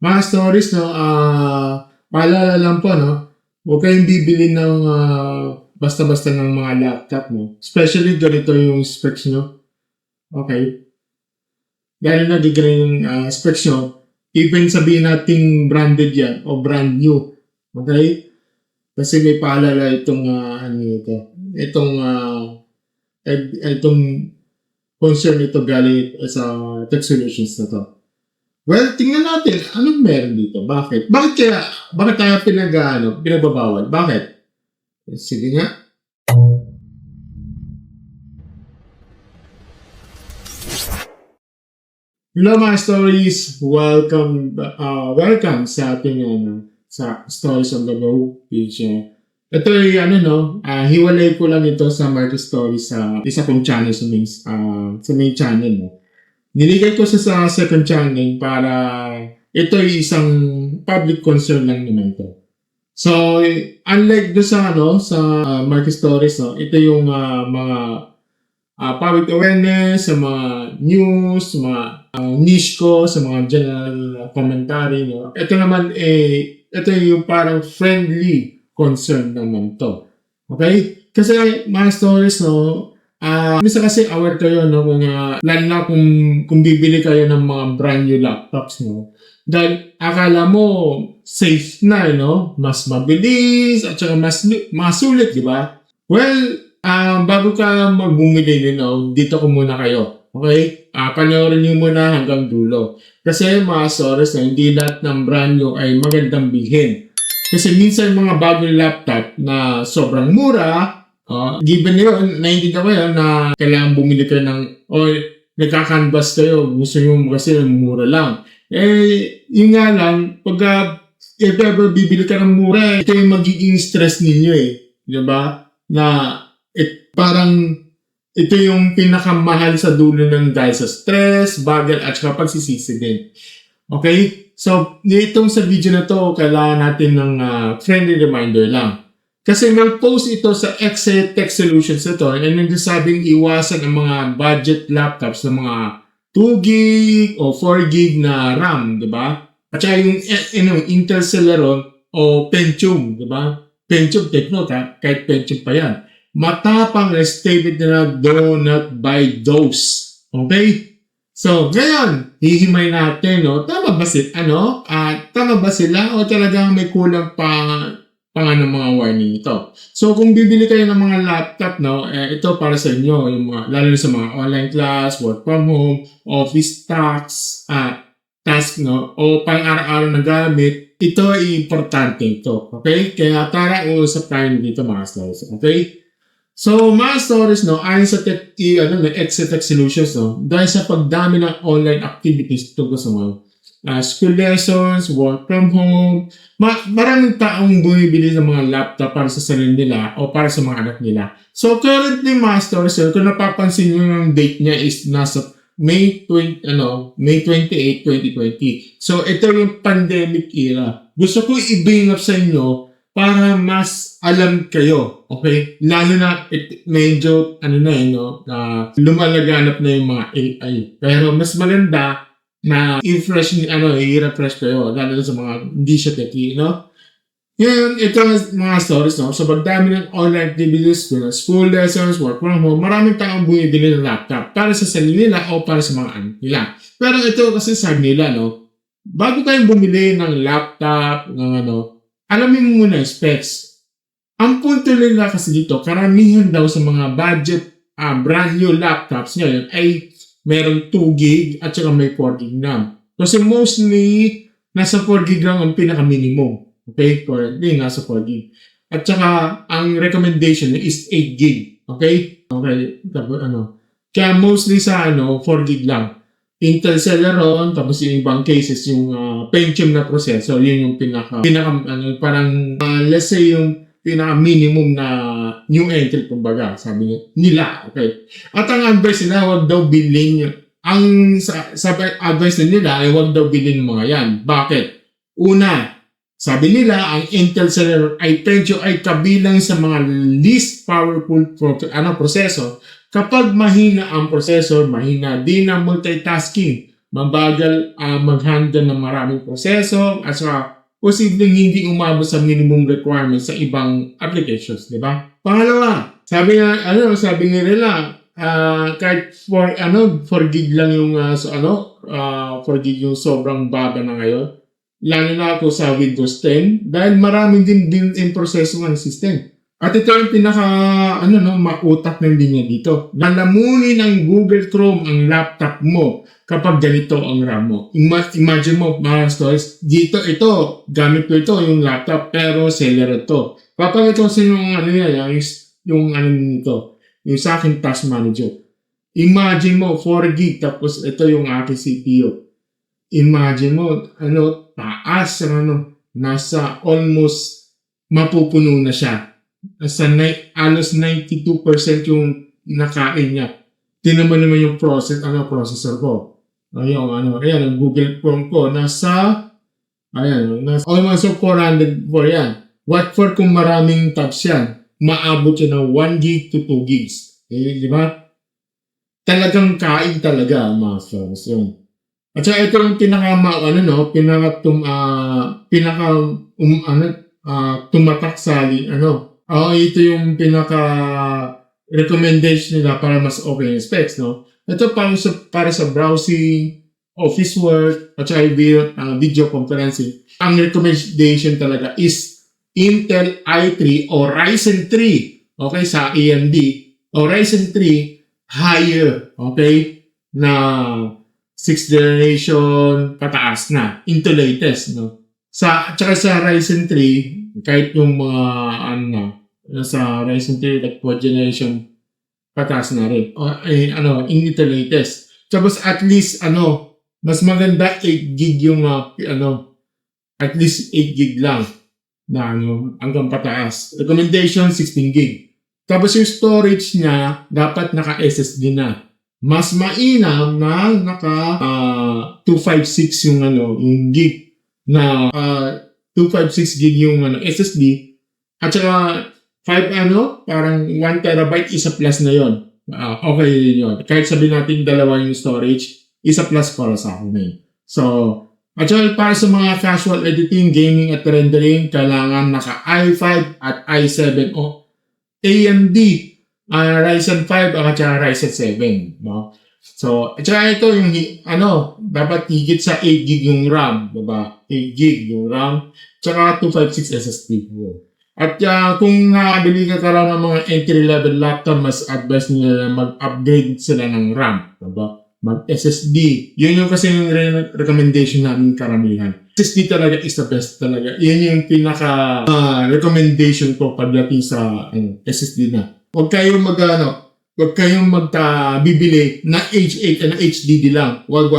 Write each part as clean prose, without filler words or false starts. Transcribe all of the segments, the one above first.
Mga stories, no, paalala lang po, no, huwag kayong bibili ng basta-basta ng mga laptop mo. Especially ganito yung specs nyo. Okay? Dahil na di ganun yung specs nyo, even sabihin natin branded yan o brand new. Okay? Kasi may paalala itong ano ito. Itong concern ito galing sa Tech Solutions na to. Well, tingnan natin, anong meron dito? Bakit? Bakit tayo pinagbabawal? Bakit? Sige nga. Hello mga stories! Welcome sa ating sa Stories on the Go page. Ito ay hiwalay ko lang ito sa Market Stories sa isa kong channel sa main channel mo. Niligay ko sa second channel para ito ay isang public concern lang naman to. So, unlike do sa Market Stories, ito yung mga public awareness, sa mga news, mga niche ko, sa mga general commentary. Ito naman ito yung parang friendly concern naman to. Okay? Kasi mga stories, minsan kasi aware kayo, kung lalo na kung bibili kayo ng mga brand new laptops, dahil akala mo safe na, mas mabilis, at saka mas sulit, di ba? Well, bago ka magbumili dito ko muna kayo. Okay? Panoorin nyo muna hanggang dulo. Kasi mga stories hindi lahat ng brand new ay magandang bilhin. Kasi minsan mga bagong laptop na sobrang mura, given yun, naiintindihan ko yun na kailangan bumili kayo nagka-canvas kayo, gusto nyo kasi mura lang. Yun nga lang, pag if ever bibili ka ng mura, ito yung magiging stress ninyo diba? Na parang ito yung pinakamahal sa dulo ng dahil sa stress, bagal at saka pagsisisi din. Okay? So, itong sa video na to, kailangan natin ng friendly reminder lang. Kasi mag-post ito sa Tech Solutions na to, and nagsasabing iwasan ang mga budget laptops ng mga 2 gig o 4 gig na RAM, di ba? At saka yung Intel Celeron o Pentium, di ba? Pentium, take note kahit Pentium pa yan. Matapang stated na do not buy those. Okay? So, ngayon, hihimay natin, tama ba sila o talagang may kulang pa ng mga warning ito? So, kung bibili kayo ng mga laptop, ito para sa inyo, lalo sa mga online class, work from home, office task, o pang-araw-araw na gamit, ito ay importante ito. Okay? Kaya tara, usap tayo dito mga stories. Okay? So, mga stories, ayon sa Tech Solutions, dahil sa pagdami ng online activities tungkol sa mga school lessons, work from home, maraming taong bumibili ng mga laptop para sa sarili nila o para sa mga anak nila. So, currently, mga stories, kung napapansin nyo yung date niya is nasa May 28, 2020. So, ito yung pandemic era. Gusto ko i-bring up sa inyo para mas alam kayo, okay? Lalo na medyo lumalaganap na yung mga AI. Pero mas maganda na i-refresh kayo, lalo sa mga hindi siya techy, Ngayon, ito mga stories, sa pagdami ng online activities, school lessons, work from home, maraming taong bumibili ng laptop para sa sarili nila o para sa mga anak nila. Pero ito kasi sabi nila, bago kayong bumili ng laptop, alamin mo muna yung specs. Ang punto nila kasi dito, karamihan daw sa mga budget brand new laptops ngayon ay merong 2 gig at saka may 4 gig RAM. Kasi mostly, nasa 4 gig lang ang pinaka-minimum. Okay? Currently, nasa 4 gig. At saka, ang recommendation is 8 gig. Okay? Okay. Kaya mostly sa 4 gig lang. Intel Celeron, tapos yung ibang cases, yung Pentium na processor, yun yung let's say yung pinaka-minimum na new entry, kumbaga, sabi nila, okay? At ang advice nila, huwag daw bilhin advice nila ay huwag daw bilhin mga yan. Bakit? Una, sabi nila, ang Intel Celeron ay Pentium ay kabilang sa mga least powerful processor. Kapag mahina ang processor, mahina din ang multitasking, mabagal mag-handle ng maraming proseso, at saka posibleng hindi umabot sa minimum requirements sa ibang applications, di ba? Pangalawa, sabi nga nila, kahit 4 gig lang yung 4 gig yung sobrang baba na ngayon. Lalo na ako sa Windows 10 dahil maraming din built-in proseso ng system. At ito ang mautak ng linya dito. Lalamunin ng Google Chrome ang laptop mo kapag ganito ang RAM mo. Imagine mo, mga stories, ito, gamit ko ito, yung laptop, pero seller ito. Kapag ito sa yung yung sa akin task manager. Imagine mo, 4 gig, tapos ito yung aking CPU. Imagine mo, taas, nasa almost mapupuno na siya. Nasa alos 92% yung nakain niya. Tingnan mo naman yung processor ko. Ang Google Chrome ko, nasa almost 404 yan. What for kung maraming tabs yan? Maabot siya ng 1 gig to 2 gigs. Di ba? Talagang kain talaga, mga friends. At saka ito yung tumatak sa ito yung recommendation nila para mas okay yung specs, no? Ito para sa browsing, office work, at saka video conferencing. Ang recommendation talaga is Intel i3 o Ryzen 3, okay, sa AMD, o Ryzen 3 higher, okay, na 6th generation pataas na, into latest, no? Tsaka sa Ryzen 3, kahit yung mga, sa Ryzen 3, like 4th generation pataas na rin, into latest. Tapos at least, mas maganda 8 gig yung, at least 8 gig lang, na hanggang pataas. Recommendation 16 gig. Tapos yung storage niya dapat naka-SSD na. Mas mainam na naka 256 yung gig na 256 gig yung SSD at saka 5 parang 1 terabyte isa plus na yon. Okay yun. Kahit sabihin natin dalawa yung storage, isa plus para sa akin na yun. So, at saka para sa mga casual editing, gaming at rendering, kailangan naka i5 at i7 o AMD, Ryzen 5 at saka Ryzen 7. No? So, at saka ito yung, dapat higit sa 8 gig yung RAM, diba? 8 gig yung RAM, tsaka 256 SSD. At kung nakabili ka lang ng mga entry-level laptop, mas advice nila na mag-upgrade sila ng RAM, diba? Mag-SSD. Yun yung kasi yung recommendation namin karamihan. SSD talaga is the best talaga. Yun yung pinaka-recommendation ko pagdating sa SSD na. Huwag kayong bibili na H8 na HDD lang. Wag.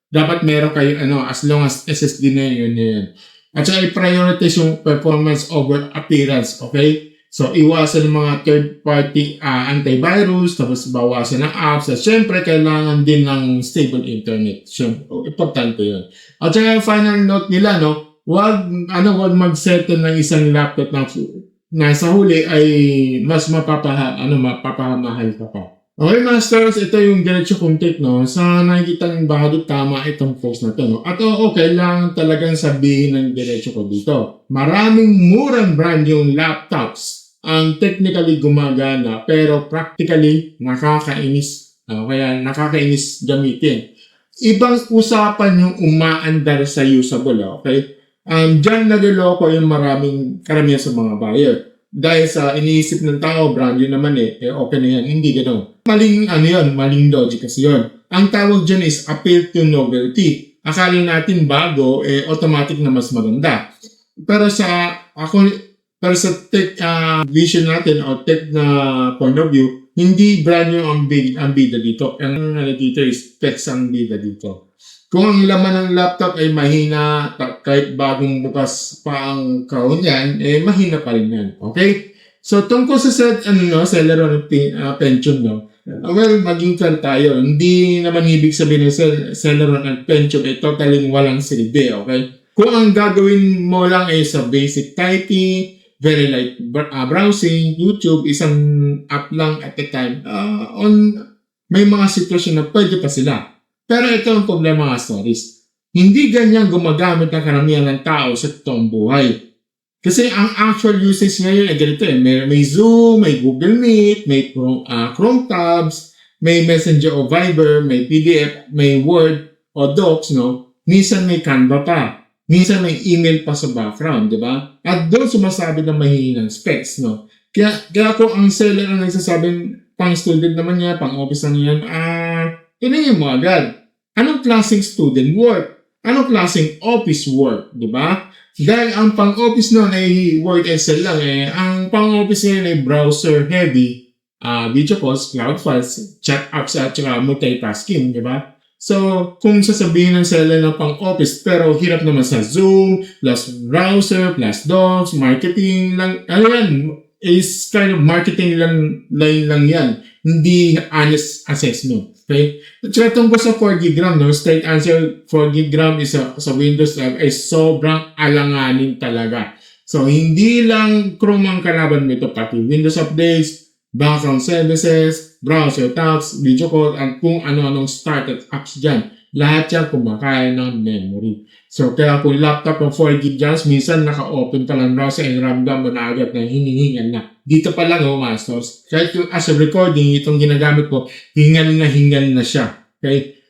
Dapat meron kayo as long as SSD na yun. At saka i-prioritize yung performance over appearance, okay? So, iwasan ng mga third-party antivirus, tapos bawasan ng apps. At syempre, kailangan din ng stable internet. Syempre, importante yun. At saka yung final note nila, wag mag-settle ng isang laptop na nasa huli ay mas mapapahamahal ka pa. Okay, masters, ito yung diretso kong take, Sa nakikita ng bahagi, tama itong post na to, At kailangan talagang sabihin ng diretso ko dito. Maraming murang brand yung laptops ang technically gumagana pero practically nakakainis. Kaya nakakainis gamitin. Ibang usapan yung umaandar sa usable, okay? Diyan naliloko yung karamihan sa mga buyer. Dahil sa iniisip ng tao, brand yun naman okay na yan. Hindi gano'n. Maling logic kasi yun. Ang tawag dyan is appeal to novelty. Akala natin bago, automatic na mas maganda. Pero sa tech vision natin o tech na point of view, hindi brand new ang bida dito. Ang dito is specs ang bida dito. Kung ang laman ng laptop ay mahina, kahit bagong bukas pa ang crown yan, mahina pa rin yan. Okay? So, tungkol sa Celeron Pentium, well, maging fan tayo. Hindi naman ibig sabihin ng Celeron at Pentium ay totaling walang silbi, okay? Kung ang gagawin mo lang ay sa basic typing, very light browsing, YouTube, isang app lang at a time, may mga sitwasyon na pwede pa sila. Pero ito ang problema mga stories. Hindi ganyan gumagamit ng karamihan ng tao sa totoong buhay. Kasi ang actual usage ngayon ay ganito eh. May Zoom, may Google Meet, may Chrome tabs, may Messenger o Viber, may PDF, may Word o Docs, no? Minsan may Canva pa. Minsan may email pa sa background, di ba? At doon sumasabi na mahihinang specs, no? Kaya kung ang seller ang nagsasabing pang student naman niya, pang office lang yan, tingnan mo agad. Anong klaseng student work? Anong klaseng office work, di ba? Dahil ang pang-office noon ay Word Excel lang eh. Ang pang-office ngayon ay browser heavy, video calls, cloud files, chat apps at saka multitasking, di ba? So, kung sasabihin ng seller ng pang-office pero hirap naman sa Zoom, plus browser, plus docs, marketing lang, ano yan, is kind of marketing lang yan. Hindi honest assessment. Okay? At saka tungkol sa 4GB RAM, no? Straight answer, 4GB RAM is sa Windows 11 ay sobrang alanganin talaga. So, hindi lang Chrome ang kalaban nito, pati Windows updates, background services, browser tabs, video call, at kung ano-anong started apps dyan. Lahat yan kumakain ng memory. So, kaya kung laptop ng 4GB dyan, minsan naka-open pa lang browser and ramdam mo na agad na hinihingan na. Dito pa lang, masters. Kahit yung as a recording, itong ginagamit ko, hingal na siya. Okay?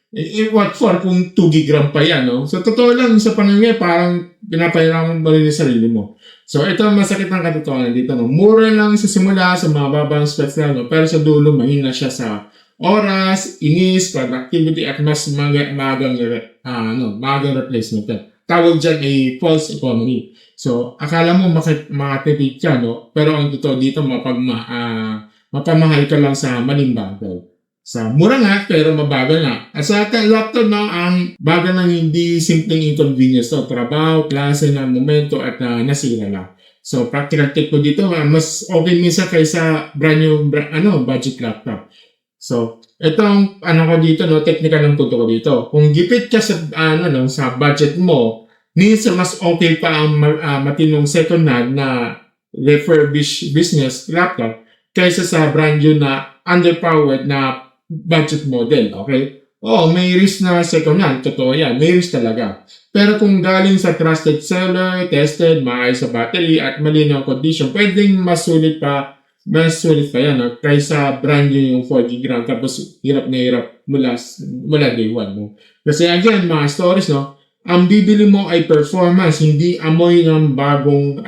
What for kung 2GB RAM pa yan, no? So, totoo lang, sa panangya, parang pinapahiraman mo rin yung sarili mo. So, ito ang masakit ng katotohanan dito, no? Mura lang sa simula, sa mga babang specs na, no? Pero sa dulo, mahina siya sa oras, inis, productivity, at mas magang replacement. Tawag dyan ay false economy. So, akala mo makatipid ka, no? Pero ang totoo dito, mapamahal ka lang sa maling bagay. Sa mura nga, pero mabagal nga. At sa laptop, no, ang bagal ng hindi simpleng inconvenience. So, trabaho, klase ng momento, at nasira lang. So, practical tip ko dito, mas okay minsan kaysa brand new budget laptop. So, itong ko dito, no, technical ng punto ko dito. Kung gipit ka sa sa budget mo, minsan mas okay pa ang matinong second hand na refurbished business laptop kaysa sa brand new na underpowered na budget model, okay? Oo, may risk na second hand, totoo yan, may risk talaga. Pero kung galing sa trusted seller, tested, maayos sa battery at malinaw condition, pwedeng mas sulit pa yan, no? Kaysa brand new yung 4GB RAM, tapos hirap na hirap mula day one, no? Kasi again, mga stories, no? Ang bibili mo ay performance, hindi amoy ng bagong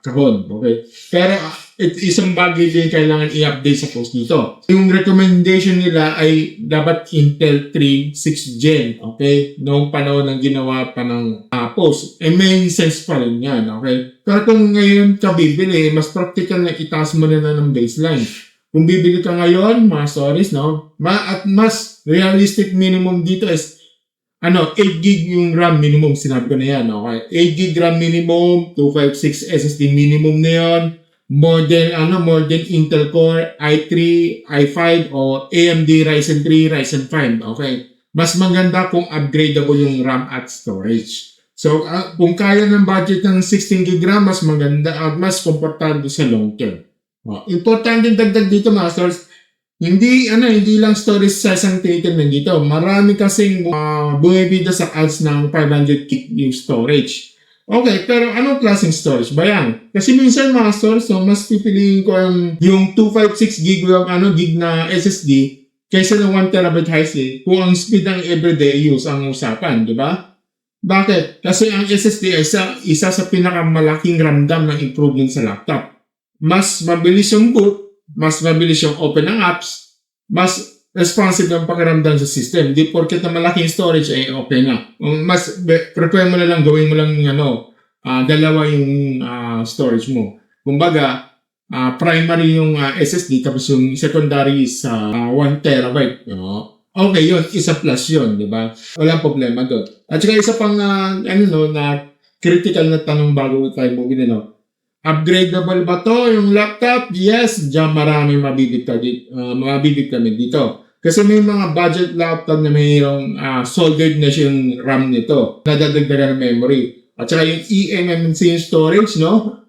kahon, okay? Pero isang bagay din kailangan i-update sa post dito. Yung recommendation nila ay dapat Intel 3 6th Gen, okay? Noong panahon ng ginawa pa ng post. May sense pa rin yan, okay? Pero kung ngayon ka bibili, mas practical na itaas mo na ng baseline. Kung bibili ka ngayon, mga stories, no? At mas realistic minimum dito is 8GB yung RAM minimum, sinabi ko na yan, okay? 8GB RAM minimum, 256 SSD minimum na yun. More than Intel Core i3, i5 o AMD Ryzen 3, Ryzen 5, okay? Mas maganda kung upgradable yung RAM at storage. So, kung kaya ng budget ng 16GB RAM, mas maganda at mas komportable sa long term. Importante dagdag dito, masters, hindi lang storage size ang tinitingnan dito. Marami kasing bumibida sa ads ng 500GB yung storage. Okay, pero anong klaseng storage ba yan? Kasi minsan mga storage, mas pipiliin ko yung 256GB gig na SSD kaysa ng 1TB high speed kung ang speed ng everyday use ang usapan, di ba? Bakit? Kasi ang SSD ay isa sa pinakamalaking ramdam ng improvement sa laptop. Mas mabilis yung boot, mas mabilis yung open ng apps, mas responsive ang pakiramdam sa system. Di porket na malaking storage ay okay na. Mas prepare mo na lang, gawin mo lang dalawa yung storage mo. Kumbaga, primary yung SSD tapos yung secondary is 1TB. Okay yun, isa plus yun, di ba? Walang problema doon. At saka isa pang na critical na tanong bago tayo bumili, no? Upgradable ba to yung laptop? Yes, diyan marami mabibig kami dito. Kasi may mga budget laptop na mayroong soldered na yung RAM nito. Nadadagdagan ng memory. At saka yung eMMC storage, no?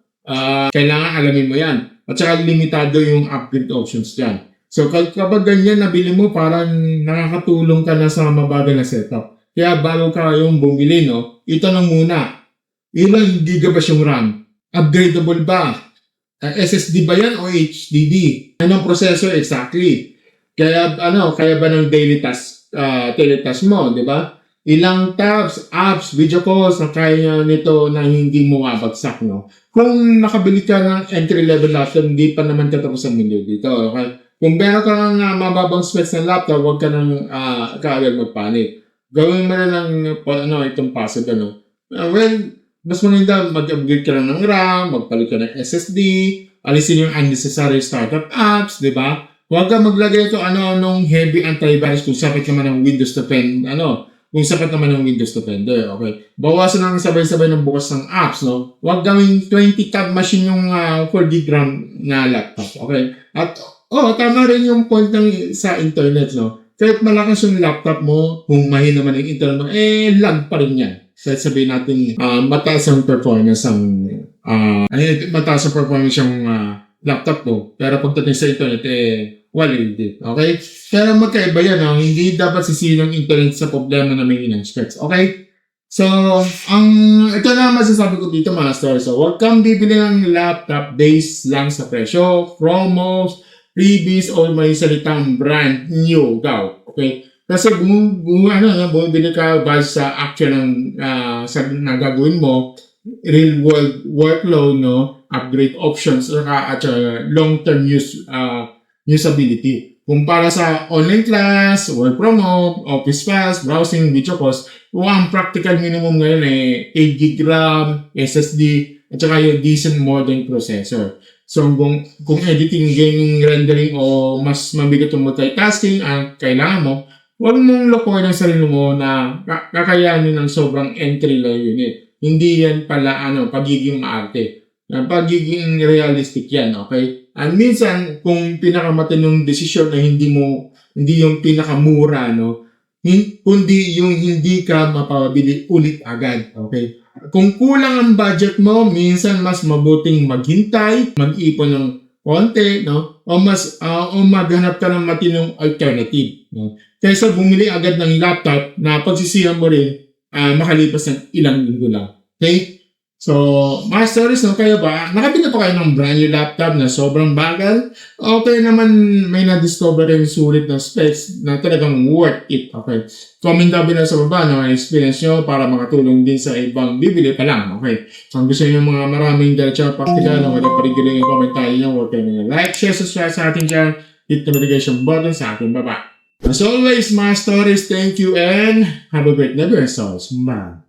Kailangan alamin mo yan. At saka limitado yung upgrade options dyan. So kapag ganyan nabili mo, parang nakakatulong ka na sa mabagal na setup. Kaya bago ka yung bumili, no, itanong muna, ilang gigabytes yung RAM? Upgradable ba? SSD ba yan o HDD? Anong processor exactly? Kaya ba ng daily task mo, di ba? Ilang tabs, apps, video calls na kaya nito na hindi mo mabagsak, no? Kung nakabili ka ng entry-level laptop, hindi pa naman katapos ang video dito, okay? Kung meron ka ng mababang specs ng laptop, huwag ka nang kaagad magpanik. Gawin mo na lang itong password, mas maganda mag-upgrade ka lang ng RAM, magpalit ka ng SSD, alisin yung unnecessary startup apps, di ba? Huwag ka maglagay ito anong heavy antivirus kung sakit naman ng Windows Defender, okay? Bawasan ang sabay-sabay ng bukas ng apps, no? Huwag gawing 20 tab machine yung 4 GB RAM na laptop, okay? At, tama rin yung point ng sa internet, no? Kahit malakas yung laptop mo, kung mahina naman yung internet mo, lag pa rin yan. So, sabihin natin, mataas ang performance yung laptop mo. Pero pagdating sa internet, hindi. Okay? Pero magkaiba yan, hindi dapat sisihin ng internet sa problema na may inang specs. Okay? So, ito na masasabi ko dito, Master. So, huwag kang bibili ng laptop based lang sa presyo, promos, freebies, o may salitang brand new daw. Okay? Kasi bumibili ka base sa actual na gagawin mo, real world workload, no, upgrade options, at long-term usability. Kung para sa online class, work from home, office files, browsing, video calls, ang practical minimum ngayon 8 GB RAM, SSD, at saka yung decent modern processor. So, kung editing, gaming, rendering, o mas mabigat yung multitasking ang kailangan mo, huwag mong lokohin ang sarili mo na kakayanin ng sobrang entry-level unit. Hindi yan pala pagiging maarte. Pagiging realistic yan, okay? And minsan, kung pinakamatinong desisyon na hindi yung pinakamura, kundi yung hindi ka mapabili ulit agad, okay? Kung kulang ang budget mo, minsan mas mabuting maghintay, mag-ipon ng konti, o maghanap ka ng matinong alternative, kaysa bumili agad ng laptop na pagsisihan mo rin makalipas ng ilang linggo lang. Okay? So, Masters, kayo ba? Nakabili pa kayo ng brand new laptop na sobrang bagal? Okay naman, may na-discover yung sulit na specs na talagang worth it. Okay? Comment down below sa baba ang experience nyo para makatulong din sa ibang bibili pa lang. Okay? So, kung gusto nyo mga maraming diretso practical na wala parigiling yung commentary nyo, huwag kayo like, share, subscribe sa ating channel, hit the notification button sa ating baba. As always, my stories, thank you and have a great never sauce. Bye.